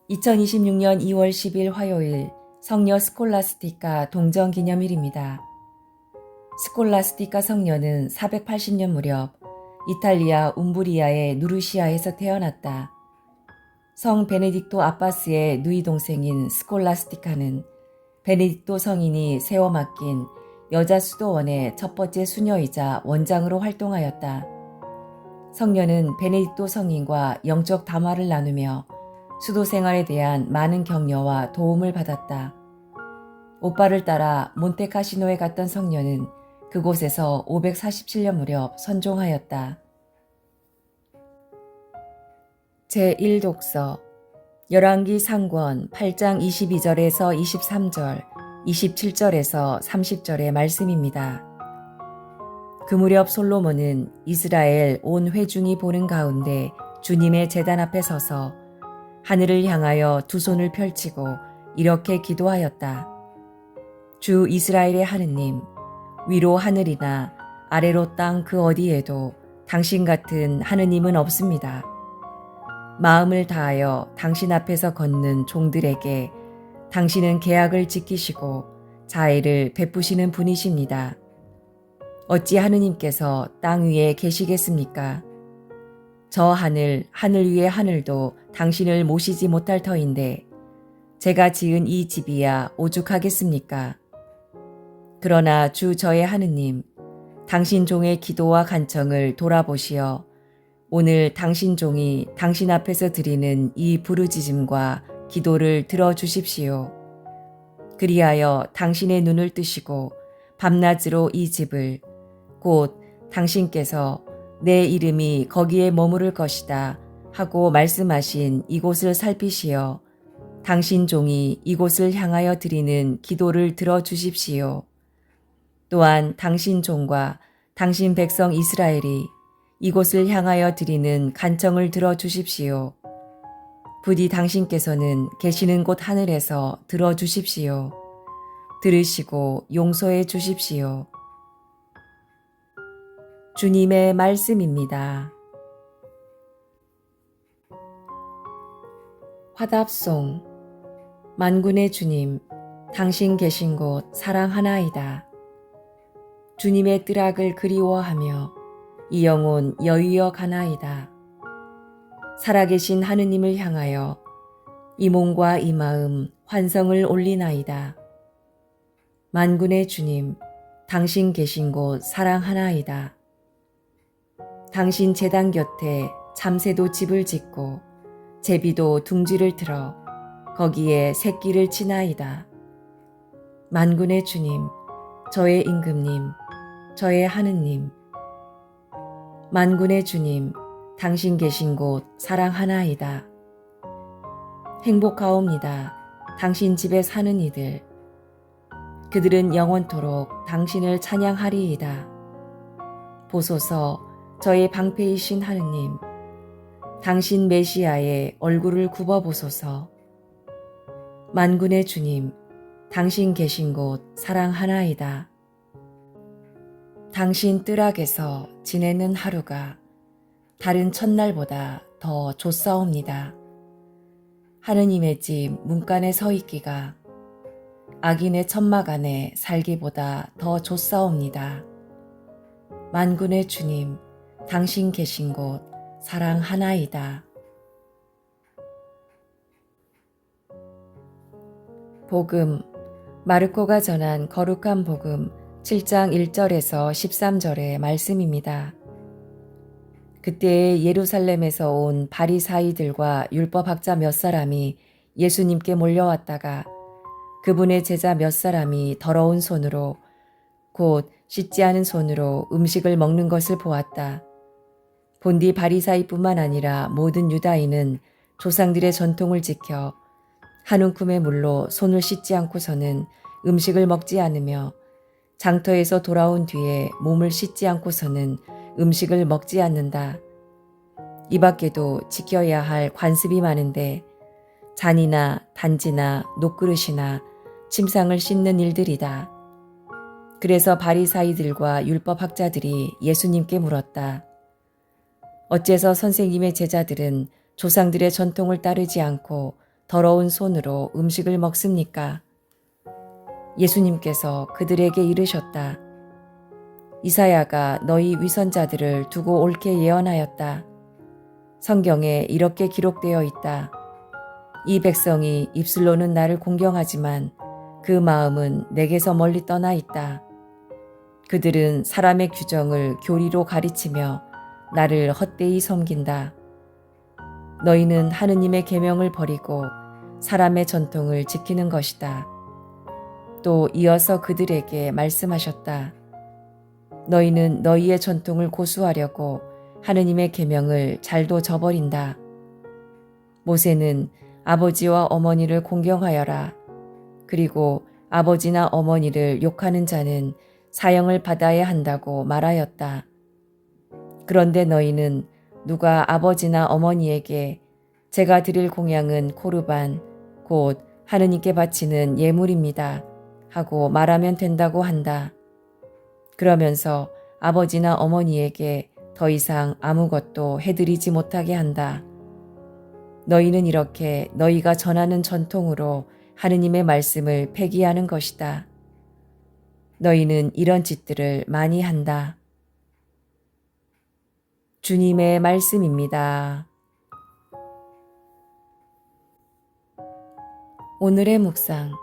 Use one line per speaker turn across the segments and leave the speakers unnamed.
2026년 2월 10일 화요일 성녀 스콜라스티카 동정기념일입니다. 스콜라스티카 성녀는 480년 무렵 이탈리아 움브리아의 누르시아에서 태어났다. 성 베네딕토 아빠스의 누이 동생인 스콜라스티카는 베네딕토 성인이 세워 맡긴 여자 수도원의 첫 번째 수녀이자 원장으로 활동하였다. 성녀는 베네딕토 성인과 영적 담화를 나누며 수도 생활에 대한 많은 격려와 도움을 받았다. 오빠를 따라 몬테카시노에 갔던 성녀는 그곳에서 547년 무렵 선종하였다. 제1독서 열왕기 상권 8장 22절에서 23절, 27절에서 30절의 말씀입니다. 그 무렵 솔로몬은 이스라엘 온 회중이 보는 가운데 주님의 제단 앞에 서서 하늘을 향하여 두 손을 펼치고 이렇게 기도하였다. 주 이스라엘의 하느님, 위로 하늘이나 아래로 땅 그 어디에도 당신 같은 하느님은 없습니다. 마음을 다하여 당신 앞에서 걷는 종들에게 당신은 계약을 지키시고 자애를 베푸시는 분이십니다. 어찌 하느님께서 땅 위에 계시겠습니까? 저 하늘 위의 하늘도 당신을 모시지 못할 터인데 제가 지은 이 집이야 오죽하겠습니까? 그러나 주 저의 하느님, 당신 종의 기도와 간청을 돌아보시어 오늘 당신 종이 당신 앞에서 드리는 이 부르짖음과 기도를 들어주십시오. 그리하여 당신의 눈을 뜨시고 밤낮으로 이 집을 곧 당신께서 내 이름이 거기에 머무를 것이다 하고 말씀하신 이곳을 살피시어 당신 종이 이곳을 향하여 드리는 기도를 들어주십시오. 또한 당신 종과 당신 백성 이스라엘이 이곳을 향하여 드리는 간청을 들어주십시오. 부디 당신께서는 계시는 곳 하늘에서 들어주십시오. 들으시고 용서해 주십시오. 주님의 말씀입니다. 화답송 만군의 주님, 당신 계신 곳 사랑하나이다. 주님의 뜨락을 그리워하며 이 영혼 여위어 가나이다. 살아계신 하느님을 향하여 이 몸과 이 마음 환성을 올리나이다. 만군의 주님, 당신 계신 곳 사랑하나이다. 당신 제단 곁에 참새도 집을 짓고 제비도 둥지를 틀어 거기에 새끼를 치나이다. 만군의 주님, 저의 임금님, 저의 하느님, 만군의 주님, 당신 계신 곳 사랑하나이다. 행복하옵니다. 당신 집에 사는 이들. 그들은 영원토록 당신을 찬양하리이다. 보소서 저의 방패이신 하느님, 당신 메시아의 얼굴을 굽어보소서. 만군의 주님, 당신 계신 곳 사랑하나이다. 당신 뜰악에서 지내는 하루가 다른 첫날보다 더 좋사옵니다. 하느님의 집 문간에 서 있기가 악인의 천막 안에 살기보다 더 좋사옵니다. 만군의 주님, 당신 계신 곳 사랑하나이다. 복음, 마르코가 전한 거룩한 복음 7장 1절에서 13절의 말씀입니다. 그때에 예루살렘에서 온 바리사이들과 율법학자 몇 사람이 예수님께 몰려왔다가 그분의 제자 몇 사람이 더러운 손으로 곧 씻지 않은 손으로 음식을 먹는 것을 보았다. 본디 바리사이뿐만 아니라 모든 유다인은 조상들의 전통을 지켜 한 움큼의 물로 손을 씻지 않고서는 음식을 먹지 않으며 장터에서 돌아온 뒤에 몸을 씻지 않고서는 음식을 먹지 않는다. 이 밖에도 지켜야 할 관습이 많은데 잔이나 단지나 녹그릇이나 침상을 씻는 일들이다. 그래서 바리사이들과 율법학자들이 예수님께 물었다. 어째서 선생님의 제자들은 조상들의 전통을 따르지 않고 더러운 손으로 음식을 먹습니까? 예수님께서 그들에게 이르셨다. 이사야가 너희 위선자들을 두고 옳게 예언하였다. 성경에 이렇게 기록되어 있다. 이 백성이 입술로는 나를 공경하지만 그 마음은 내게서 멀리 떠나 있다. 그들은 사람의 규정을 교리로 가르치며 나를 헛되이 섬긴다. 너희는 하느님의 계명을 버리고 사람의 전통을 지키는 것이다. 또 이어서 그들에게 말씀하셨다. 너희는 너희의 전통을 고수하려고 하느님의 계명을 잘도 저버린다. 모세는 아버지와 어머니를 공경하여라. 그리고 아버지나 어머니를 욕하는 자는 사형을 받아야 한다고 말하였다. 그런데 너희는 누가 아버지나 어머니에게 제가 드릴 공양은 코르반, 곧 하느님께 바치는 예물입니다 하고 말하면 된다고 한다. 그러면서 아버지나 어머니에게 더 이상 아무것도 해드리지 못하게 한다. 너희는 이렇게 너희가 전하는 전통으로 하느님의 말씀을 폐기하는 것이다. 너희는 이런 짓들을 많이 한다. 주님의 말씀입니다. 오늘의 묵상.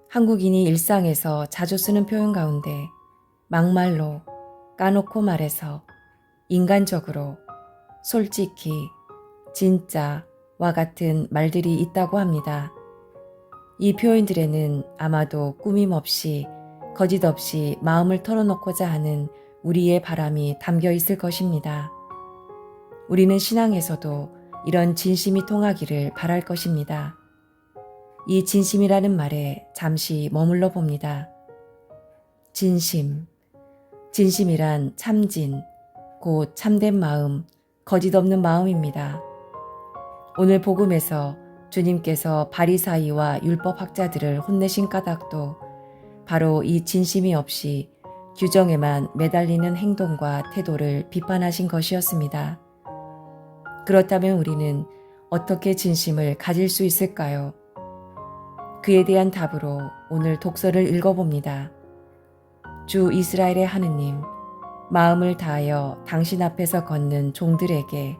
한국인이 일상에서 자주 쓰는 표현 가운데 막말로, 까놓고 말해서, 인간적으로, 솔직히, 진짜와 같은 말들이 있다고 합니다. 이 표현들에는 아마도 꾸밈 없이, 거짓 없이 마음을 털어놓고자 하는 우리의 바람이 담겨 있을 것입니다. 우리는 신앙에서도 이런 진심이 통하기를 바랄 것입니다. 이 진심이라는 말에 잠시 머물러 봅니다. 진심. 진심이란 참진, 곧 참된 마음, 거짓 없는 마음입니다. 오늘 복음에서 주님께서 바리사이와 율법학자들을 혼내신 까닭도 바로 이 진심이 없이 규정에만 매달리는 행동과 태도를 비판하신 것이었습니다. 그렇다면 우리는 어떻게 진심을 가질 수 있을까요? 그에 대한 답으로 오늘 독서를 읽어봅니다. 주 이스라엘의 하느님, 마음을 다하여 당신 앞에서 걷는 종들에게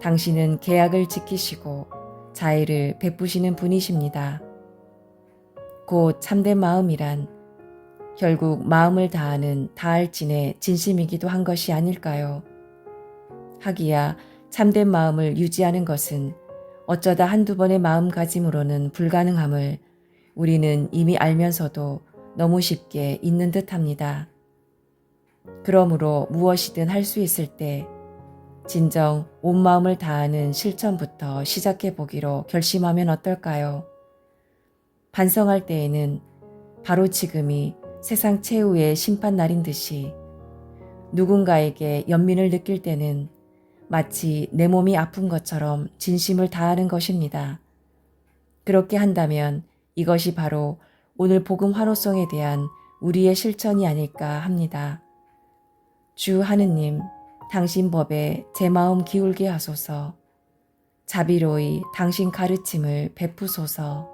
당신은 계약을 지키시고 자애를 베푸시는 분이십니다. 곧 참된 마음이란 결국 마음을 다하는 다할진의 진심이기도 한 것이 아닐까요? 하기야 참된 마음을 유지하는 것은 어쩌다 한두 번의 마음가짐으로는 불가능함을 우리는 이미 알면서도 너무 쉽게 잊는 듯합니다. 그러므로 무엇이든 할 수 있을 때 진정 온 마음을 다하는 실천부터 시작해 보기로 결심하면 어떨까요? 반성할 때에는 바로 지금이 세상 최후의 심판날인 듯이 누군가에게 연민을 느낄 때는 마치 내 몸이 아픈 것처럼 진심을 다하는 것입니다. 그렇게 한다면 이것이 바로 오늘 복음 환호성에 대한 우리의 실천이 아닐까 합니다. 주 하느님, 당신 법에 제 마음 기울게 하소서. 자비로이 당신 가르침을 베푸소서.